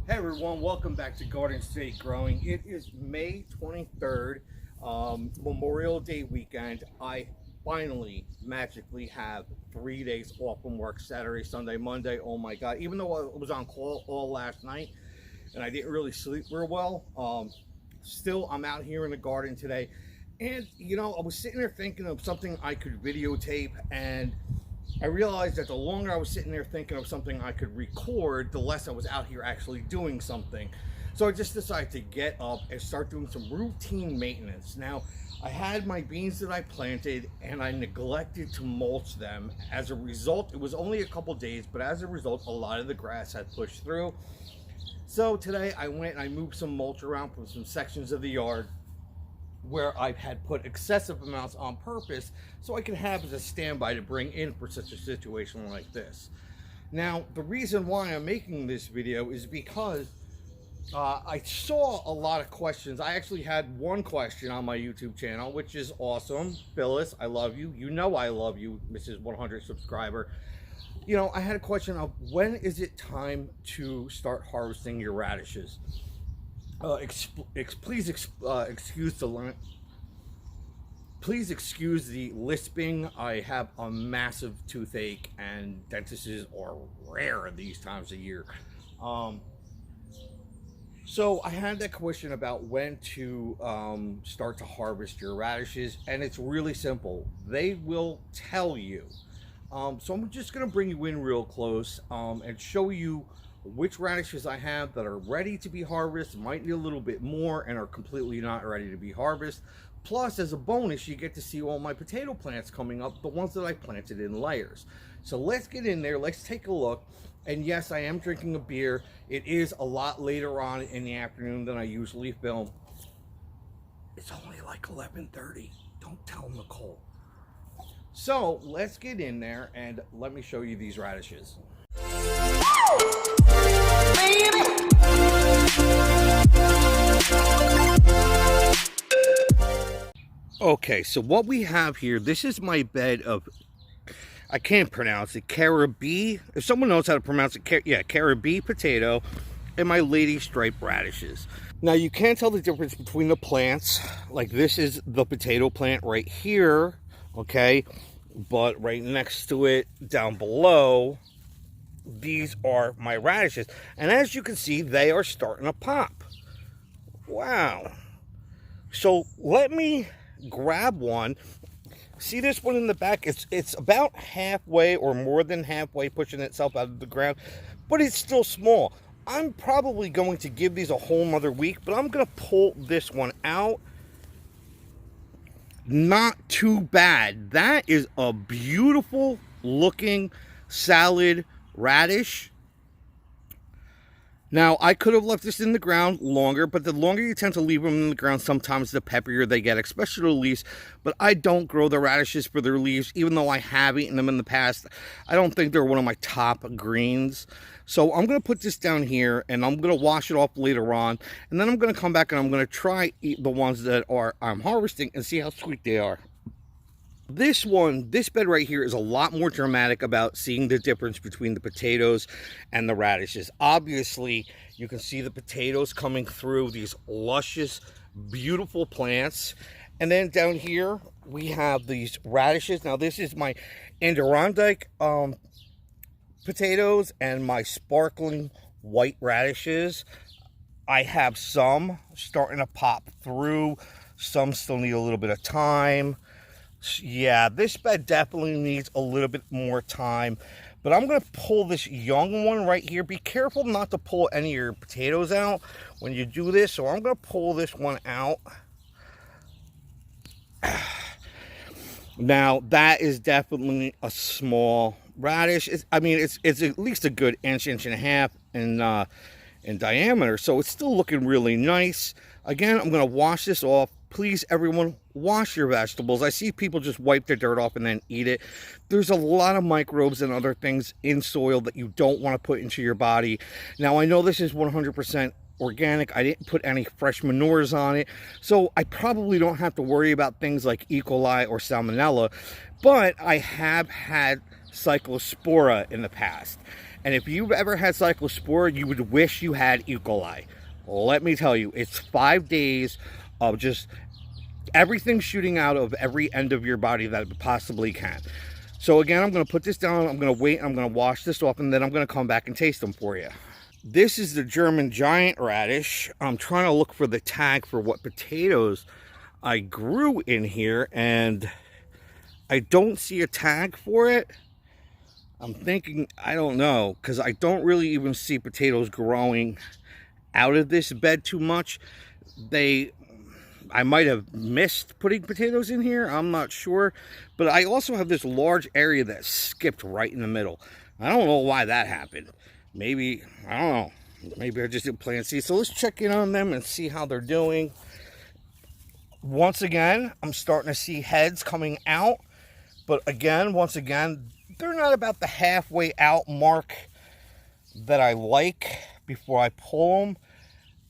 Hey everyone, welcome back to Garden State Growing. It is May 23rd, Memorial Day weekend. I finally magically have 3 days off from work: Saturday, Sunday, Monday. Oh my God, even though I was on call all last night and I didn't really sleep real well, still I'm out here in the garden today. And I was sitting there thinking of something I could videotape, and I realized that the longer I was sitting there thinking of something I could record, the less I was out here actually doing something. So I just decided to get up and start doing some routine maintenance. Now, I had my beans that I planted and I neglected to mulch them. As a result, it was only a couple days, but as a result, a lot of the grass had pushed through. So today I went and I moved some mulch around from some sections of the yard where I had put excessive amounts on purpose so I could have as a standby to bring in for such a situation like this. Now, the reason why I'm making this video is because I saw a lot of questions. I actually had one question on my YouTube channel, which is awesome. Phyllis, I love you. You know I love you, Mrs. 100 subscriber. I had a question of when is it time to start harvesting your radishes? Please excuse the lisping. I have a massive toothache, and dentists are rare these times of year. So I had that question about when to start to harvest your radishes, and it's really simple. They will tell you. So I'm just going to bring you in real close and show you which radishes I have that are ready to be harvested, might need a little bit more, and are completely not ready to be harvested. Plus, as a bonus, you get to see all my potato plants coming up, the ones that I planted in layers. So let's get in there, let's take a look. And yes, I am drinking a beer. It is a lot later on in the afternoon than I usually film. It's only like 11:30. Don't tell Nicole. So let's get in there and let me show you these radishes. Okay, so what we have here, this is my bed of, I can't pronounce it, Caribbean. If someone knows how to pronounce it, Caribbean potato, and my lady striped radishes. Now you can't tell the difference between the plants. Like, this is the potato plant right here, okay? But right next to it, down below, these are my radishes. And as you can see, they are starting to pop. Wow. So let me grab one. See this one in the back? It's about halfway or more than halfway pushing itself out of the ground, but it's still small. I'm probably going to give these a whole nother week, but I'm going to pull this one out. Not too bad. That is a beautiful looking salad radish. Now, I could have left this in the ground longer, but the longer you tend to leave them in the ground, sometimes the peppier they get, especially the leaves. But I don't grow the radishes for their leaves, even though I have eaten them in the past. I don't think they're one of my top greens. So I'm going to put this down here, and I'm going to wash it off later on. And then I'm going to come back, and I'm going to try eat the ones that I'm harvesting and see how sweet they are. This bed right here is a lot more dramatic about seeing the difference between the potatoes and the radishes. Obviously, you can see the potatoes coming through these luscious, beautiful plants. And then down here, we have these radishes. Now, this is my Adirondack potatoes and my sparkling white radishes. I have some starting to pop through. Some still need a little bit of time. Yeah, this bed definitely needs a little bit more time, but I'm going to pull this young one right here. Be careful not to pull any of your potatoes out when you do this, so I'm going to pull this one out. Now, that is definitely a small radish. It's at least a good inch and a half in diameter, so it's still looking really nice. Again, I'm going to wash this off. Please, everyone, wash your vegetables. I see people just wipe the dirt off and then eat it. There's a lot of microbes and other things in soil that you don't want to put into your body. Now, I know this is 100% organic. I didn't put any fresh manures on it, so I probably don't have to worry about things like E. coli or salmonella, but I have had cyclospora in the past. And if you've ever had cyclospora, you would wish you had E. coli. Let me tell you, it's 5 days of just everything shooting out of every end of your body that it possibly can. So again, I'm going to put this down, I'm going to wait, I'm going to wash this off, and then I'm going to come back and taste them for you. This is the German giant radish. I'm trying to look for the tag for what potatoes I grew in here, and I don't see a tag for it. I'm thinking, I don't know, because I don't really even see potatoes growing out of this bed too much. I might have missed putting potatoes in here, I'm not sure. But I also have this large area that skipped right in the middle. I don't know why that happened. Maybe, I don't know, maybe I just didn't plant seeds. So let's check in on them and see how they're doing. Once again, I'm starting to see heads coming out. But again, once again, they're not about the halfway out mark that I like before I pull them.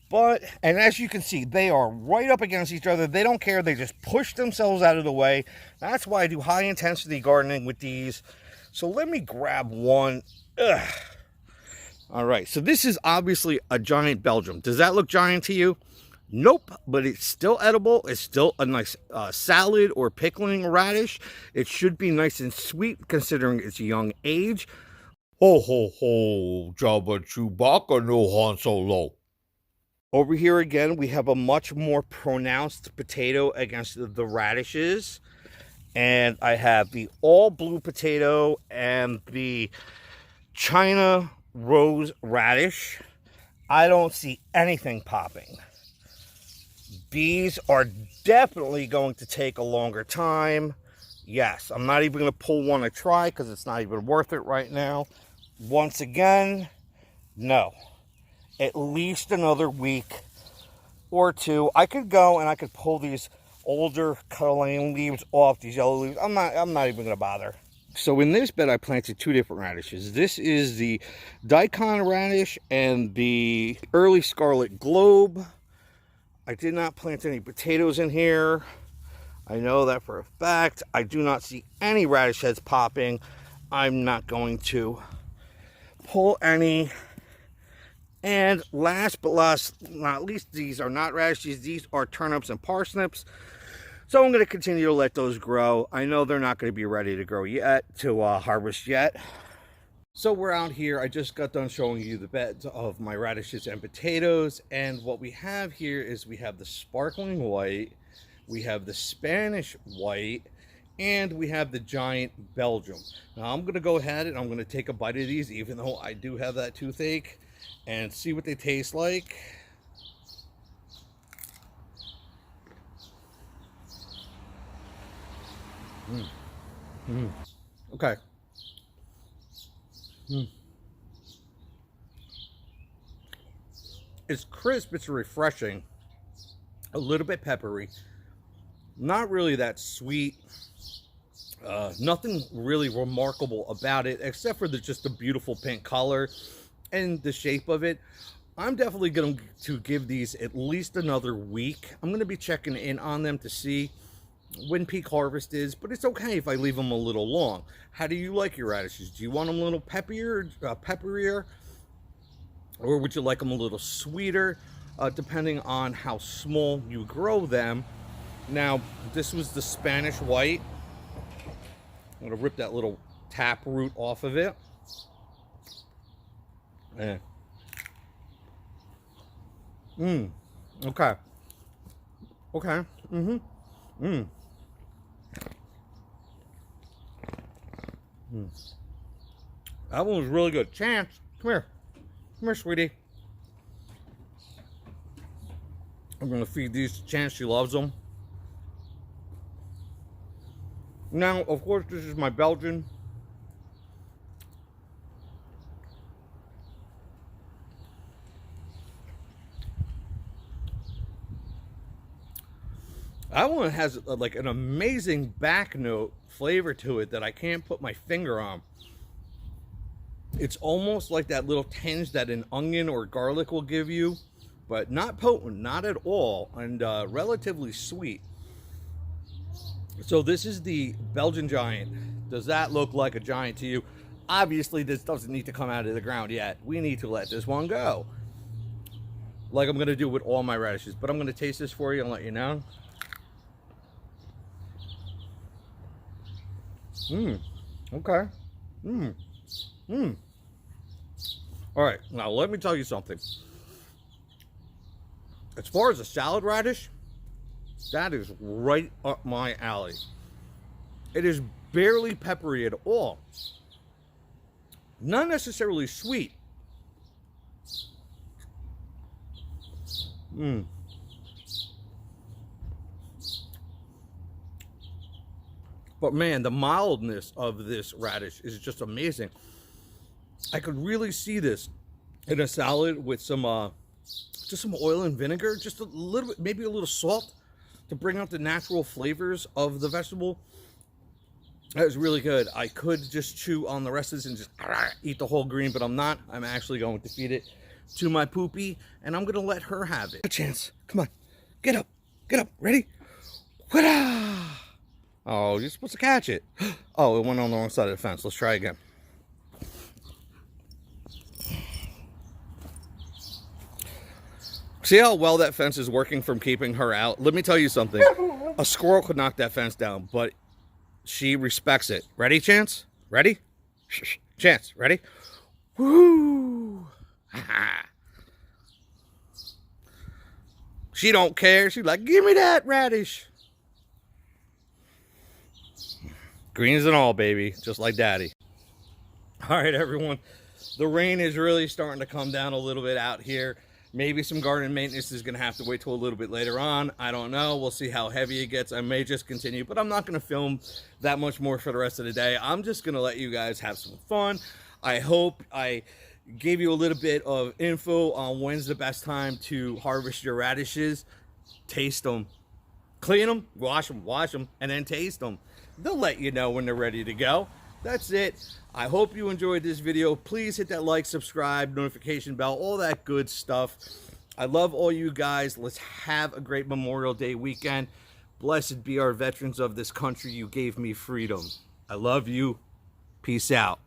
But, and as you can see, they are right up against each other. They don't care. They just push themselves out of the way. That's why I do high intensity gardening with these. So let me grab one. Ugh. All right, so this is obviously a giant Belgium. Does that look giant to you? Nope, but it's still edible. It's still a nice salad or pickling radish. It should be nice and sweet considering its young age. Ho, ho, ho, Jabba Chewbacca, no Han Solo. Over here again, we have a much more pronounced potato against the radishes. And I have the all blue potato and the China rose radish. I don't see anything popping. These are definitely going to take a longer time. Yes, I'm not even going to pull one to try because it's not even worth it right now. Once again, no. At least another week or two. I could go and I could pull these older culling leaves off, these yellow leaves. I'm not even going to bother. So in this bed, I planted two different radishes. This is the daikon radish and the early scarlet globe. I did not plant any potatoes in here. I know that for a fact. I do not see any radish heads popping. I'm not going to pull any. And last but not least, these are not radishes. These are turnips and parsnips. So I'm going to continue to let those grow. I know they're not going to be ready to grow yet, to harvest yet. So we're out here. I just got done showing you the beds of my radishes and potatoes. And what we have here is we have the sparkling white, we have the Spanish white, and we have the giant Belgium. Now I'm going to go ahead and I'm going to take a bite of these, even though I do have that toothache, and see what they taste like. Okay. It's crisp, it's refreshing, a little bit peppery, not really that sweet, nothing really remarkable about it except for just the beautiful pink color and the shape of it. I'm definitely going to give these at least another week. I'm going to be checking in on them to see when peak harvest is, but it's okay if I leave them a little long. How do you like your radishes? Do you want them a little pepperier, or would you like them a little sweeter, depending on how small you grow them? Now, this was the Spanish white. I'm going to rip that little tap root off of it. Okay. Okay. That one was really good. Chance, come here. Come here, sweetie. I'm going to feed these to Chance. She loves them. Now, of course, this is my Belgian. That one has like an amazing back note flavor to it that I can't put my finger on. It's almost like that little tinge that an onion or garlic will give you, but not potent, not at all, and relatively sweet. So this is the Belgian giant. Does that look like a giant to you? obviously this doesn't need to come out of the ground yet. We need to let this one go, like I'm gonna do with all my radishes. But I'm gonna taste this for you and let you know. Okay. All right, now let me tell you something. As far as a salad radish, that is right up my alley. It is barely peppery at all. Not necessarily sweet. But man, the mildness of this radish is just amazing. I could really see this in a salad with some just some oil and vinegar, just a little bit, maybe a little salt to bring out the natural flavors of the vegetable. That was really good. I could just chew on the rest of this and just eat the whole green, but I'm not. I'm actually going to feed it to my poopy, and I'm going to let her have it. A chance. Come on. Get up. Get up. Ready? Oh, you're supposed to catch it. Oh, it went on the wrong side of the fence. Let's try again. See how well that fence is working from keeping her out? Let me tell you something. A squirrel could knock that fence down, but she respects it. Ready, Chance? Ready? Chance, ready? Woo! She don't care. She's like, give me that radish. Greens and all, baby. Just like daddy. All right, everyone. The rain is really starting to come down a little bit out here. Maybe some garden maintenance is going to have to wait till a little bit later on. I don't know. We'll see how heavy it gets. I may just continue, but I'm not going to film that much more for the rest of the day. I'm just going to let you guys have some fun. I hope I gave you a little bit of info on when's the best time to harvest your radishes. Taste them. Clean them, wash them, and then taste them. They'll let you know when they're ready to go. That's it. I hope you enjoyed this video. Please hit that like, subscribe, notification bell, all that good stuff. I love all you guys. Let's have a great Memorial Day weekend. Blessed be our veterans of this country. You gave me freedom. I love you. Peace out.